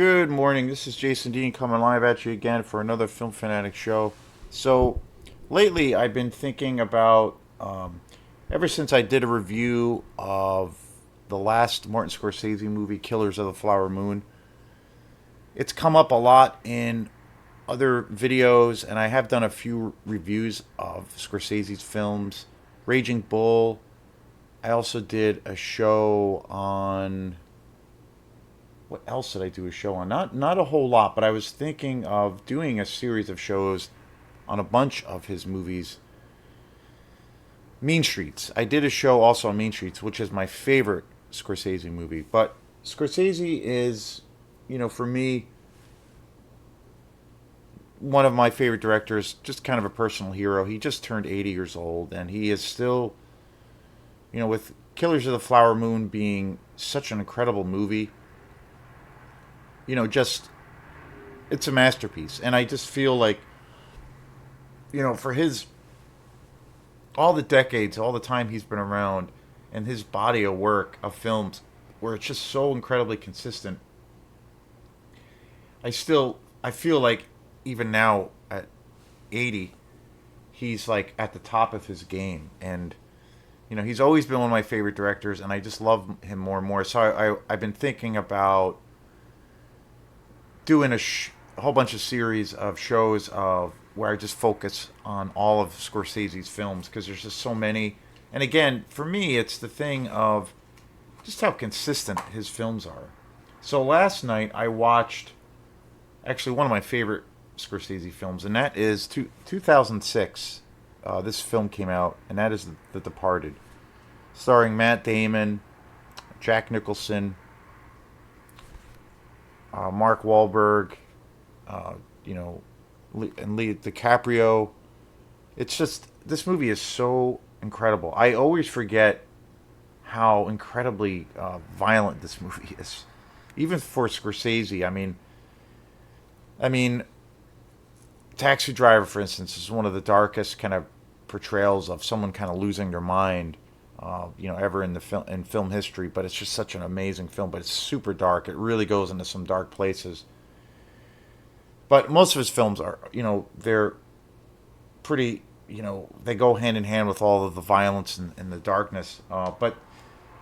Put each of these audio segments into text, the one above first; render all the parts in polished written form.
Good morning. This is Jason Dean coming live at you again for another Film Fanatic show. So, lately I've been thinking about, ever since I did a review of the last Martin Scorsese movie, Killers of the Flower Moon, it's come up a lot in other videos, and I have done a few reviews of Scorsese's films. Raging Bull. I also did a show on what else did I do a show on? Not a whole lot, but I was thinking of doing a series of shows on a bunch of his movies. Mean Streets. I did a show also on Mean Streets, which is my favorite Scorsese movie. But Scorsese is, for me, one of my favorite directors, just kind of a personal hero. He just turned 80 years old, and he is still, with Killers of the Flower Moon being such an incredible movie, just it's a masterpiece. And I just feel like, for his all the decades, all the time he's been around, and his body of work of films, where it's just so incredibly consistent. I feel like even now at 80, he's like at the top of his game, and he's always been one of my favorite directors, and I just love him more and more. So I've been thinking about doing a whole bunch of series of shows of where I just focus on all of Scorsese's films because there's just so many. And again, for me, it's the thing of just how consistent his films are. So last night I watched actually one of my favorite Scorsese films, and that is 2006. This film came out, and that is The Departed, starring Matt Damon, Jack Nicholson, Mark Wahlberg, uh, you know, and Leo DiCaprio. It's just this movie is so incredible. I always forget how incredibly violent this movie is, even for Scorsese. I mean, Taxi Driver, for instance, is one of the darkest kind of portrayals of someone kind of losing their mind, ever in the film history. But it's just such an amazing film. But it's super dark. It really goes into some dark places. But most of his films are, they're pretty, they go hand in hand with all of the violence and the darkness. But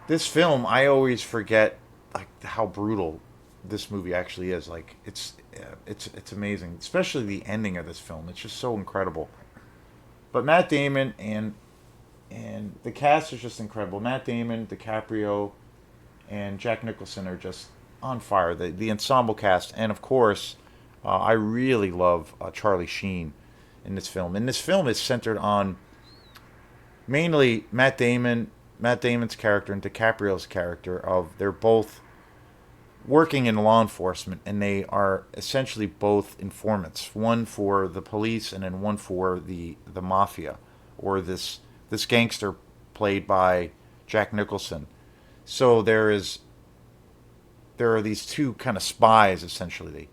this film, I always forget like how brutal this movie actually is. Like it's amazing, especially the ending of this film. It's just so incredible. But Matt Damon and the cast is just incredible. Matt Damon, DiCaprio, and Jack Nicholson are just on fire. The ensemble cast, and of course, I really love Charlie Sheen in this film. And this film is centered on mainly Matt Damon's character and DiCaprio's character. Of they're both working in law enforcement, and they are essentially both informants. One for the police, and then one for the mafia, or this gangster played by Jack Nicholson. So there are these two kind of spies essentially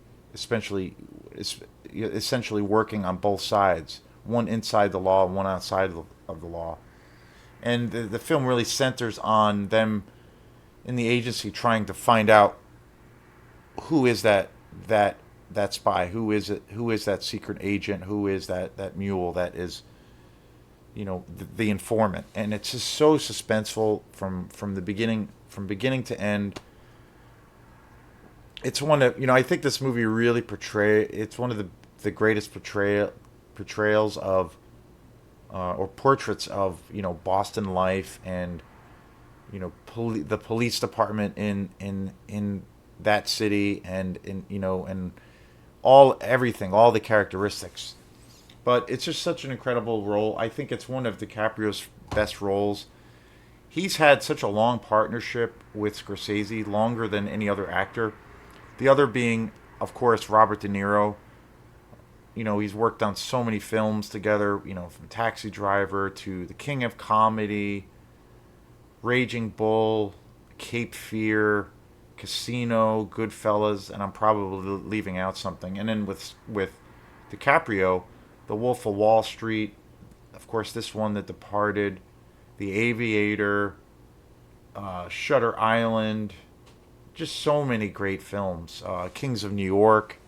essentially working on both sides, one inside the law and one outside of the law. And the film really centers on them in the agency trying to find out who is that spy, who is it, who is that secret agent, who is that mule that is the informant. And it's just so suspenseful from the beginning, from beginning to end. It's one of I think this movie really it's one of the greatest portrayals of or portraits of Boston life, and the police department in that city, and and all the characteristics. But it's just such an incredible role. I think it's one of DiCaprio's best roles. He's had such a long partnership with Scorsese, longer than any other actor. The other being, of course, Robert De Niro. He's worked on so many films together, from Taxi Driver to The King of Comedy, Raging Bull, Cape Fear, Casino, Goodfellas, and I'm probably leaving out something. And then with DiCaprio, The Wolf of Wall Street, of course, this one, The Departed, The Aviator, Shutter Island, just so many great films. Kings of New York.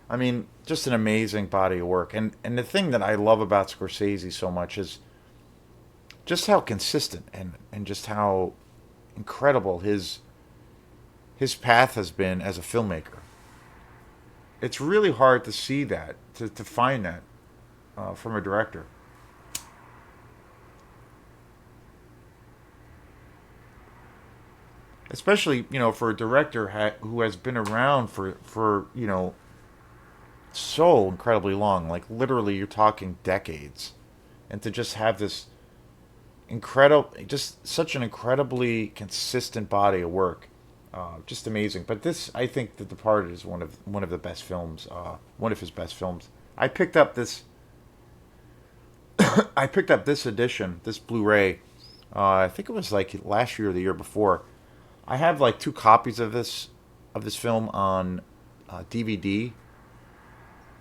I mean, just an amazing body of work. And the thing that I love about Scorsese so much is just how consistent and just how incredible his path has been as a filmmaker. It's really hard to see that, to find that from a director. Especially, for a director who has been around for, so incredibly long. Like, literally, you're talking decades. And to just have this incredible, just such an incredibly consistent body of work. Just amazing. But this, I think, The Departed is one of the best films. One of his best films. I picked up this. I picked up this edition, this Blu-ray. I think it was like last year or the year before. I have like two copies of this film on DVD.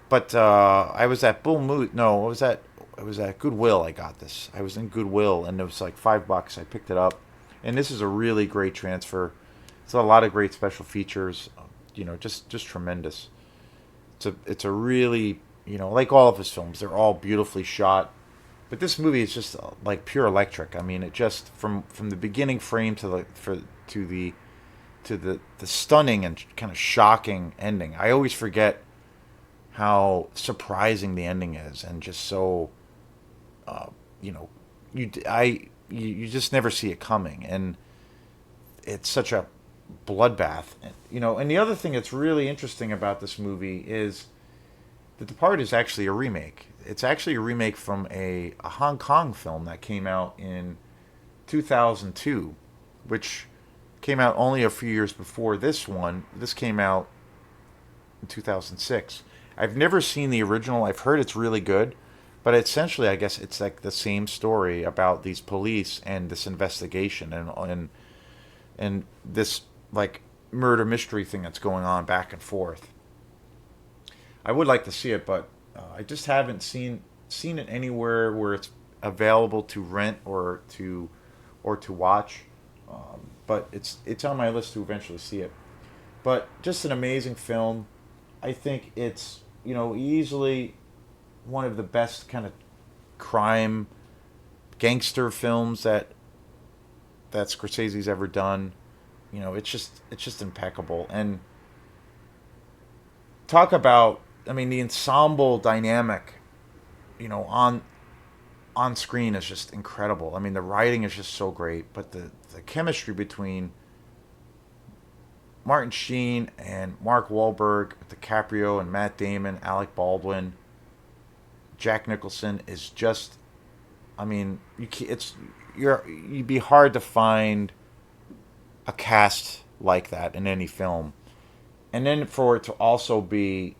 But I was at Bull Moose. No, it was at Goodwill. I got this. I was in Goodwill, and it was like $5. I picked it up, and this is a really great transfer. It's a lot of great special features. Just tremendous. It's a really, like all of his films, they're all beautifully shot. But this movie is just like pure electric. I mean, it just from the beginning frame to the stunning and kind of shocking ending. I always forget how surprising the ending is, and just so uh, you know you just never see it coming, and it's such a bloodbath. And the other thing that's really interesting about this movie is The Departed is actually a remake. It's actually a remake from a Hong Kong film that came out in 2002, which came out only a few years before this one. This came out in 2006. I've never seen the original. I've heard it's really good, but essentially, I guess it's like the same story about these police and this investigation and this like murder mystery thing that's going on back and forth. I would like to see it, but I just haven't seen it anywhere where it's available to rent or to watch. But it's on my list to eventually see it. But just an amazing film. I think it's easily one of the best kind of crime gangster films that Scorsese's ever done. It's just impeccable. And talk about, I mean, the ensemble dynamic, on screen is just incredible. I mean, the writing is just so great, but the chemistry between Martin Sheen and Mark Wahlberg, DiCaprio and Matt Damon, Alec Baldwin, Jack Nicholson is just, I mean, you'd be hard to find a cast like that in any film. And then for it to also be,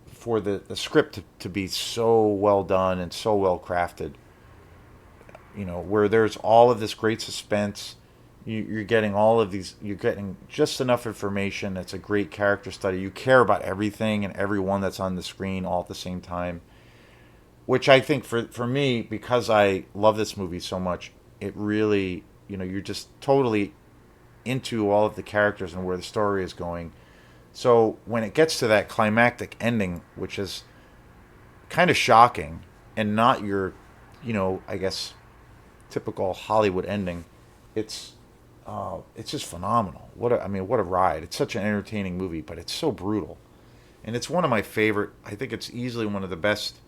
for the script to be so well done and so well crafted, where there's all of this great suspense. You're getting all of these, you're getting just enough information. It's a great character study. You care about everything and everyone that's on the screen all at the same time, which I think for me, because I love this movie so much, it really, you're just totally into all of the characters and where the story is going. So when it gets to that climactic ending, which is kind of shocking and not your, I guess, typical Hollywood ending, it's it's just phenomenal. What a ride! It's such an entertaining movie, but it's so brutal, and it's one of my favorite. I think it's easily one of the best.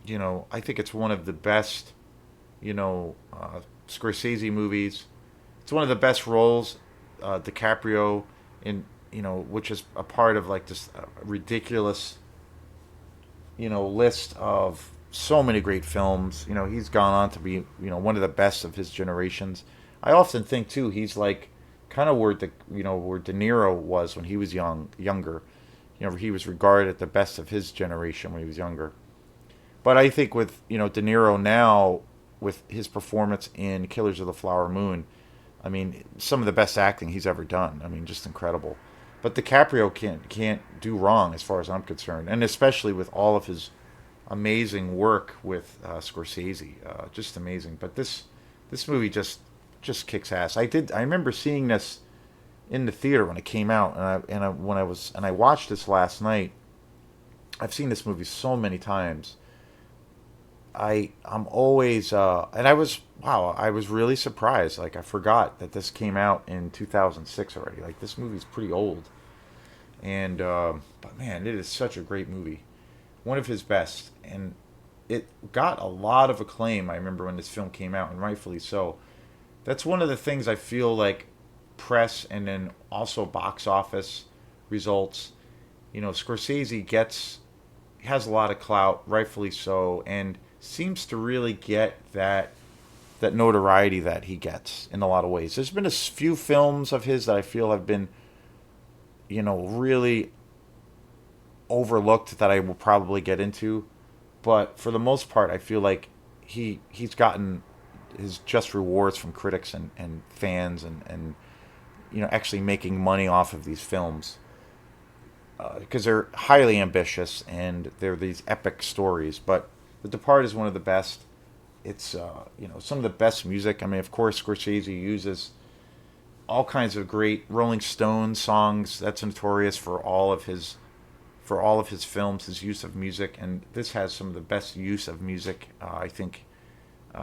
I think it's one of the best. Scorsese movies. It's one of the best roles. DiCaprio in which is a part of like this ridiculous list of so many great films. He's gone on to be one of the best of his generations. I often think too he's like kind of where De Niro was when he was younger. He was regarded the best of his generation when he was younger. But I think with De Niro now, with his performance in Killers of the Flower Moon, I mean, some of the best acting he's ever done. I mean, just incredible. But DiCaprio can't do wrong as far as I'm concerned, and especially with all of his amazing work with Scorsese, just amazing. But this movie just just kicks ass. I remember seeing this in the theater when it came out, and I watched this last night. I've seen this movie so many times. I'm always and I was wow, I was really surprised. Like I forgot that this came out in 2006 already. Like this movie's pretty old. And but man, it is such a great movie. One of his best, and it got a lot of acclaim. I remember when this film came out, and rightfully so. That's one of the things I feel like press and then also box office results. You know, Scorsese gets has a lot of clout, rightfully so, and seems to really get that notoriety that he gets in a lot of ways. There's been a few films of his that I feel have been, really overlooked that I will probably get into, but for the most part, I feel like he's gotten his just rewards from critics and fans and actually making money off of these films because they're highly ambitious and they're these epic stories. But The Departed is one of the best. It's some of the best music. I mean, of course, Scorsese uses all kinds of great Rolling Stones songs. That's notorious for all of his films. His use of music, and this has some of the best use of music. I think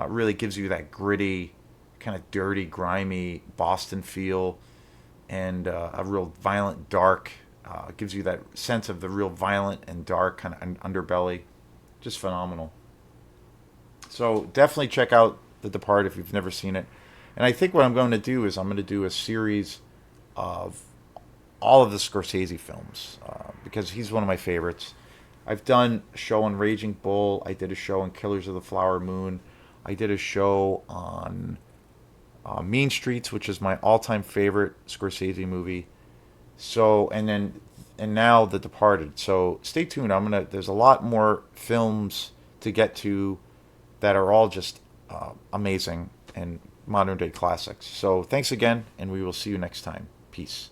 really gives you that gritty, kind of dirty, grimy Boston feel, and a real violent, dark. Gives you that sense of the real violent and dark kind of underbelly. Just phenomenal. So definitely check out The Departed if you've never seen it. And I think what I'm going to do is I'm going to do a series of all of the Scorsese films because he's one of my favorites. I've done a show on Raging Bull. I did a show on Killers of the Flower Moon. I did a show on Mean Streets, which is my all-time favorite Scorsese movie. So and now The Departed. So stay tuned. There's a lot more films to get to that are all just amazing and modern day classics. So thanks again, and we will see you next time. Peace.